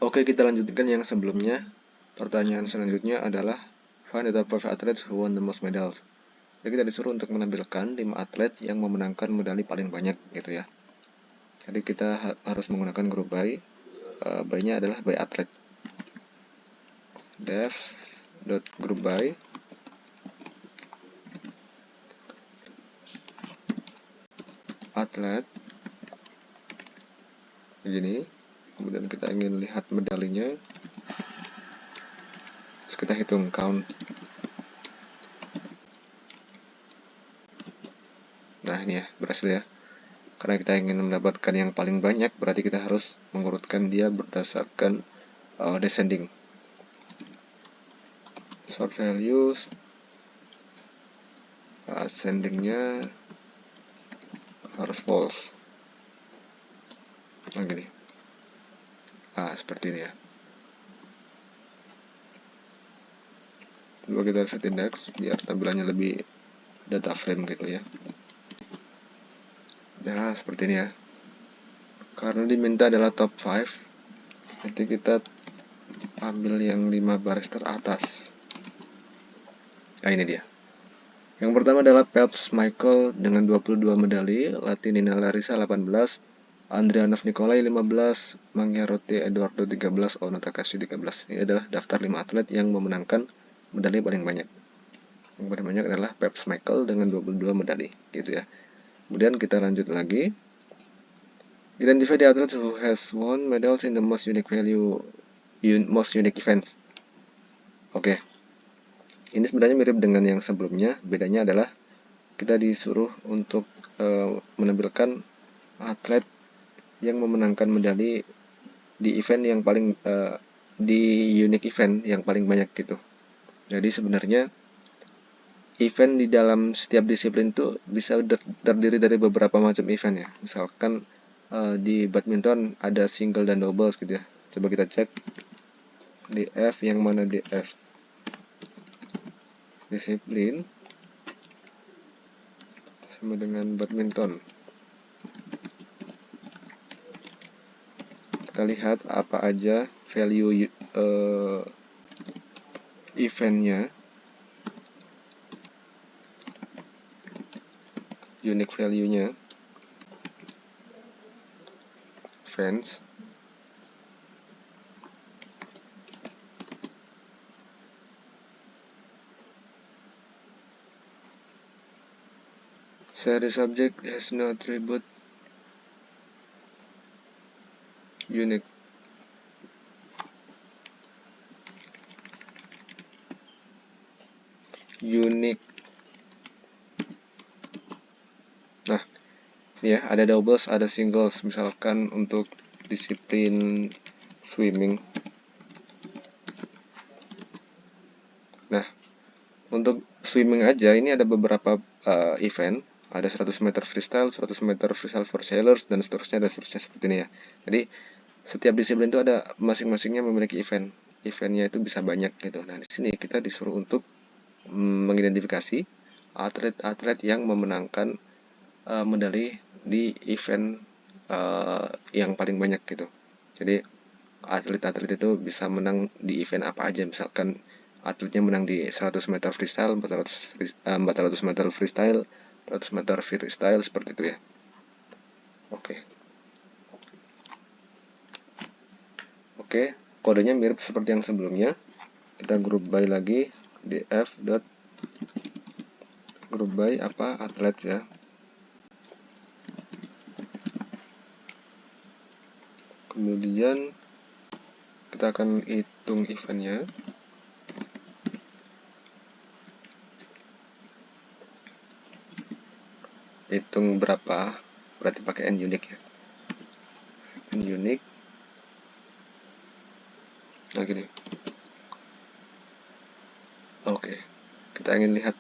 Oke, kita lanjutkan yang sebelumnya. Pertanyaan selanjutnya adalah find the top 5 athletes who won the most medals. Jadi kita disuruh untuk menampilkan 5 atlet yang memenangkan medali paling banyak gitu ya. Jadi kita harus menggunakan grup by. By-nya adalah by atlet. Def.group by atlet begini. Kemudian kita ingin lihat medalinya. Terus kita hitung count. Nah, ini ya, berhasil ya. Karena kita ingin mendapatkan yang paling banyak, berarti kita harus mengurutkan dia berdasarkan descending. Sort values, ascendingnya harus false. Nah, gini. Seperti ini ya. Coba kita set index biar tampilannya lebih data frame gitu ya. Nah, seperti ini ya. Karena diminta adalah top 5, nanti kita ambil yang 5 baris teratas. Nah, ini dia. Yang pertama adalah Phelps Michael dengan 22 medali, Latinina Larissa 18, Andrianov Nikolai 15, Manghiarotti Eduardo 13, Ono Takashi 13. Ini adalah daftar 5 atlet yang memenangkan medali paling banyak. Yang paling banyak adalah Phelps Michael dengan 22 medali, gitu ya. Kemudian kita lanjut lagi. Identify the athlete who has won medals in the most unique events. Oke. Ini sebenarnya mirip dengan yang sebelumnya, bedanya adalah kita disuruh untuk menampilkan atlet yang memenangkan medali di event yang paling di unique event yang paling banyak gitu. Jadi sebenarnya event di dalam setiap disiplin itu bisa terdiri dari beberapa macam event ya. Misalkan di badminton ada single dan doubles gitu ya. Coba kita cek di F, yang mana di F disiplin sama dengan badminton. Kita lihat apa aja value eventnya, unique value-nya, events. Series subject has no attribute unique. Nah, ini ya, ada doubles, ada singles. Misalkan untuk disiplin swimming. Nah, untuk swimming aja ini ada beberapa event. Ada 100 meter freestyle, 100 meter freestyle for sailors, dan seterusnya seperti ini ya. Jadi setiap disiplin itu ada masing-masingnya memiliki event. Eventnya itu bisa banyak gitu. Nah, di sini kita disuruh untuk mengidentifikasi atlet-atlet yang memenangkan medali di event yang paling banyak gitu. Jadi atlet-atlet itu bisa menang di event apa aja. Misalkan atletnya menang di 100 meter freestyle, 400 meter freestyle, 100 meter freestyle, seperti itu ya. Oke, kodenya mirip seperti yang sebelumnya. Kita group by lagi di F dot group by atlet ya. Kemudian kita akan hitung eventnya. Hitung berapa, berarti pakai n unique ya. N unique. Nah, gini. Oke, kita ingin lihat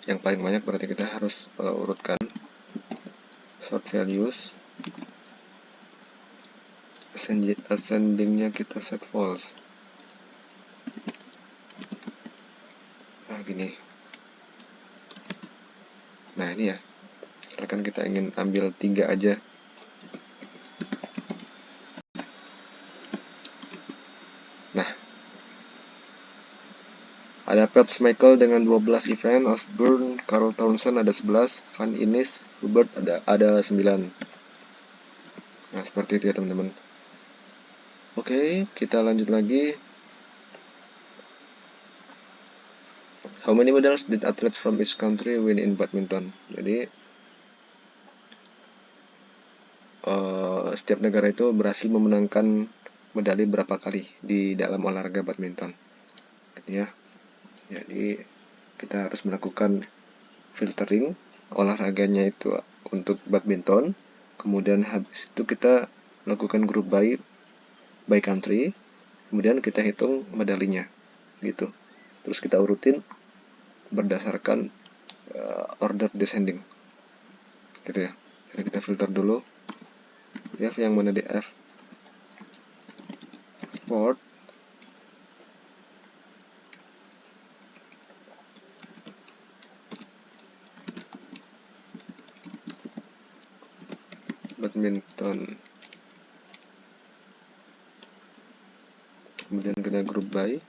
yang paling banyak, berarti kita harus urutkan. Sort values. Ascendingnya kita set false. Nah, gini. Nah, ini ya. Misalkan kita ingin ambil 3 aja. Ada Phelps Michael dengan 12 event, Osborne, Carl Townsend ada 11, Van Innis, Hubert ada 9. Nah, seperti itu ya teman-teman. Oke, kita lanjut lagi. How many medals did athletes from each country win in badminton? Jadi setiap negara itu berhasil memenangkan medali berapa kali di dalam olahraga badminton, gitu ya. Jadi kita harus melakukan filtering olahraganya itu untuk badminton, kemudian habis itu kita lakukan group by country, kemudian kita hitung medalinya gitu, terus kita urutin berdasarkan order descending gitu ya. Jadi kita filter dulu F yang mana di F sport, badminton, kemudian kita group by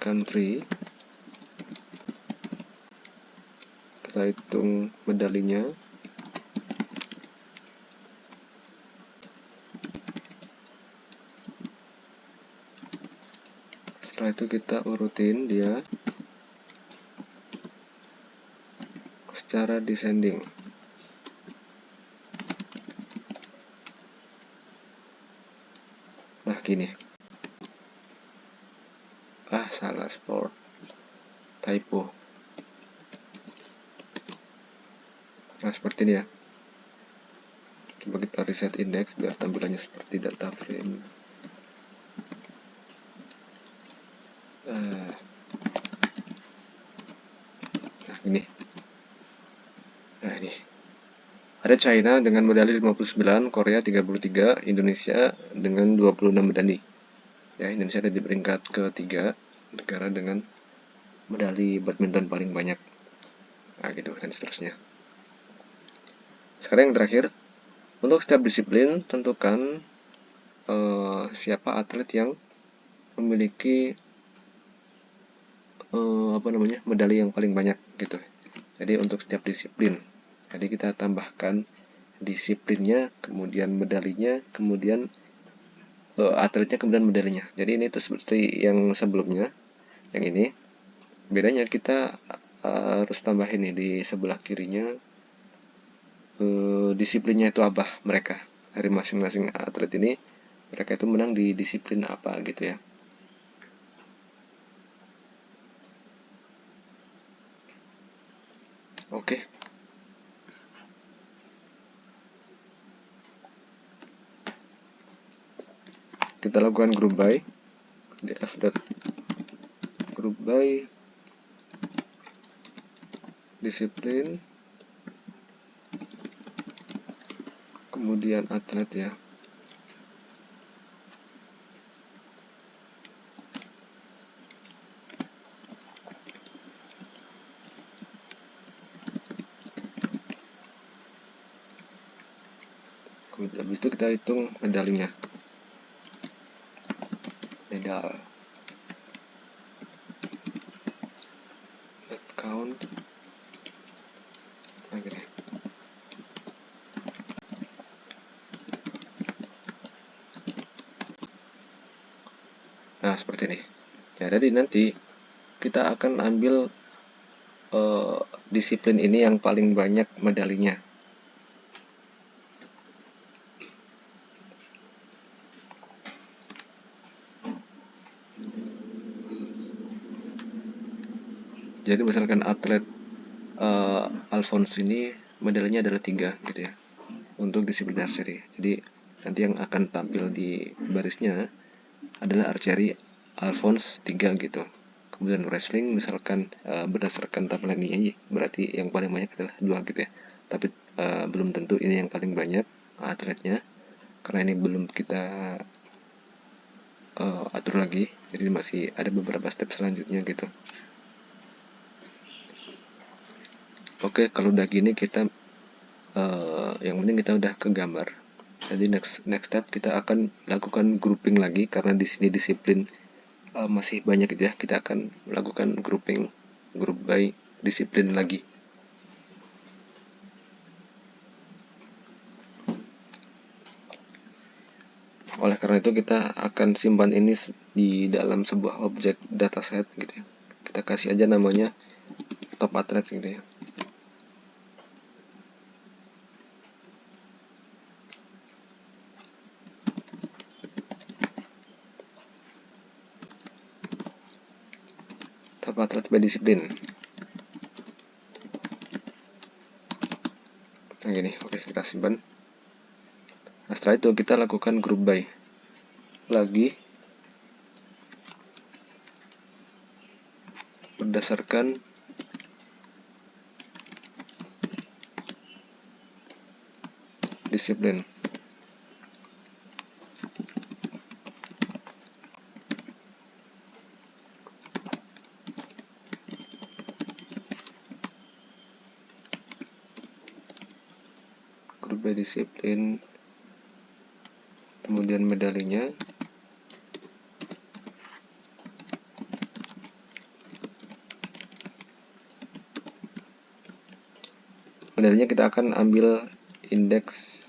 country, kita hitung medalinya, setelah itu kita urutin dia secara descending. Nah gini, salah sport, typo. Nah seperti ini ya. Coba kita reset index biar tampilannya seperti data frame. Nah ini. Nah ini. Ada China dengan medali 59, Korea 33, Indonesia dengan 26 medali. Ya, Indonesia ada di peringkat ketiga, negara dengan medali badminton paling banyak. Nah gitu, dan seterusnya. Sekarang yang terakhir, untuk setiap disiplin tentukan siapa atlet yang memiliki medali yang paling banyak gitu. Jadi untuk setiap disiplin, jadi kita tambahkan disiplinnya, kemudian medalinya, kemudian atletnya, kemudian medalinya. Jadi ini tuh seperti yang sebelumnya, yang ini bedanya kita harus tambahin nih di sebelah kirinya disiplinnya itu apa mereka dari masing-masing atlet ini, mereka itu menang di disiplin apa gitu ya. Oke. Kita lakukan group by di f.group by disiplin, kemudian atlet ya. Kemudian habis itu kita hitung medalinya. Medal. Let count. Oke. Nah, seperti ini. Ya, jadi nanti kita akan ambil disiplin ini yang paling banyak medalinya. Jadi misalkan atlet Alphonse ini medalinya adalah 3 gitu ya untuk disiplin archery. Jadi nanti yang akan tampil di barisnya adalah archery Alphonse 3 gitu. Kemudian wrestling misalkan berdasarkan tampilan ini berarti yang paling banyak adalah 2 gitu ya. Tapi belum tentu ini yang paling banyak atletnya, karena ini belum kita atur lagi. Jadi masih ada beberapa step selanjutnya gitu. Oke, kalau udah gini kita yang penting kita udah ke gambar. Jadi next step kita akan lakukan grouping lagi, karena di sini disiplin masih banyak gitu ya. Kita akan melakukan grouping, group by disiplin lagi. Oleh karena itu kita akan simpan ini di dalam sebuah objek dataset gitu ya. Kita kasih aja namanya top athlete gitu ya. Top athlete by disiplin. Nah gini, oke, kita simpan. Nah setelah itu kita lakukan group by lagi berdasarkan disiplin. Group by disiplin, kemudian medalinya. Medalinya kita akan ambil indeks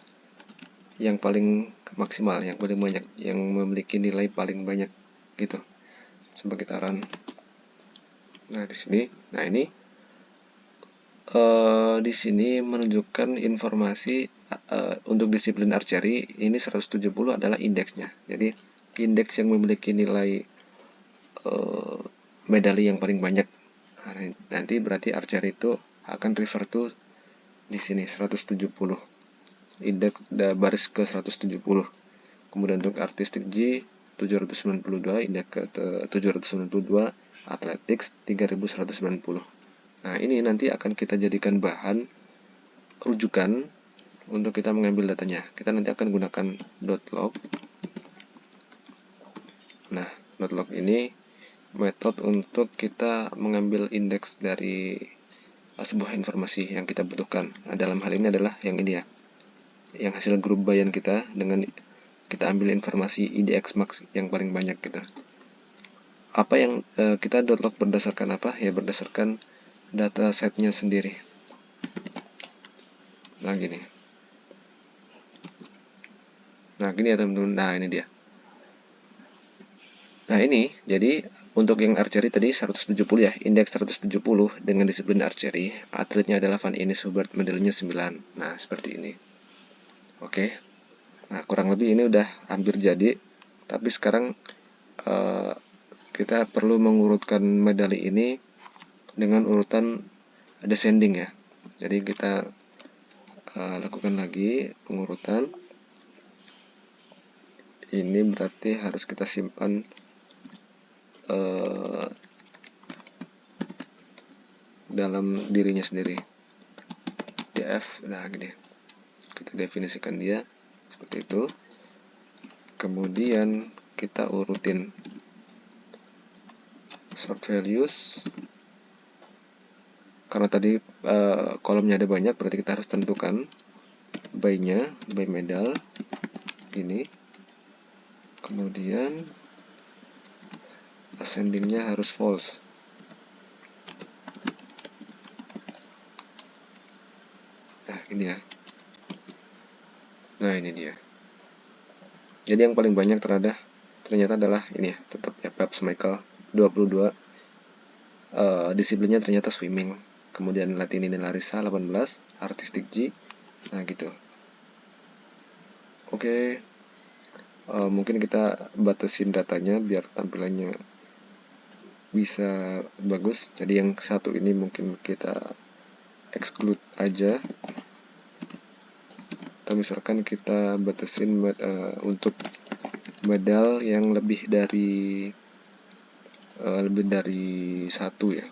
yang paling maksimal, yang paling banyak, yang memiliki nilai paling banyak gitu sebagai taran. Nah di sini, nah ini di sini menunjukkan informasi untuk disiplin archery ini 170 adalah indeksnya. Jadi indeks yang memiliki nilai medali yang paling banyak. Nah, nanti berarti archery itu akan refer to di sini 170. Indeks baris ke 170. Kemudian untuk artistik G 792, indeks ke 792, athletics 3190. Nah, ini nanti akan kita jadikan bahan rujukan untuk kita mengambil datanya. Kita nanti akan gunakan .log. Nah, .log ini metode untuk kita mengambil indeks dari sebuah informasi yang kita butuhkan. Nah, dalam hal ini adalah yang ini ya, yang hasil grup by-an kita dengan kita ambil informasi IDX max yang paling banyak gitu. Apa yang kita .log berdasarkan apa? Ya berdasarkan data setnya sendiri. Nah gini. Nah gini ya teman-teman. Nah ini dia. Nah ini jadi untuk yang archery tadi 170 ya, indeks 170 dengan disiplin archery, atletnya adalah Van Ines Hubert, medalinya 9. Nah seperti ini. Oke. Nah kurang lebih ini udah hampir jadi, tapi sekarang kita perlu mengurutkan medali ini dengan urutan descending ya. Jadi kita lakukan lagi pengurutan. Ini berarti harus kita simpan dalam dirinya sendiri. df. Nah gini, kita definisikan dia seperti itu. Kemudian kita urutin sort values. Karena tadi kolomnya ada banyak, berarti kita harus tentukan by-nya, by medal ini. Kemudian ascendingnya harus false. Nah ini ya. Nah ini dia. Jadi yang paling banyak ternyata adalah ini ya, tetap ya, Phelps Michael 22. Disiplinnya ternyata swimming. Kemudian Latini dan Larissa 18, artistik G. Nah gitu. Oke. Mungkin kita batasin datanya biar tampilannya bisa bagus. Jadi yang satu ini mungkin kita exclude aja. Atau misalkan kita batasin untuk medal yang lebih dari satu ya.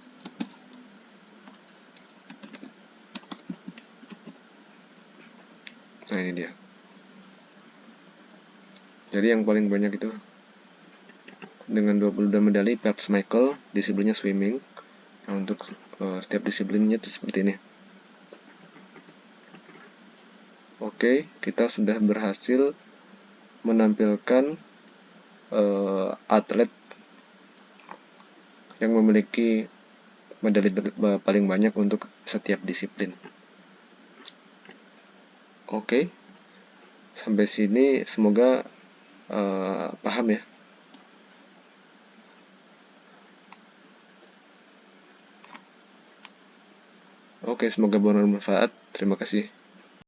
Nah ini dia. Jadi yang paling banyak itu dengan 22 medali Phelps Michael, disiplinnya swimming. Nah untuk setiap disiplinnya itu seperti ini. Oke, kita sudah berhasil menampilkan atlet yang memiliki medali paling banyak untuk setiap disiplin. Oke, sampai sini semoga paham ya. Oke, semoga bermanfaat. Terima kasih.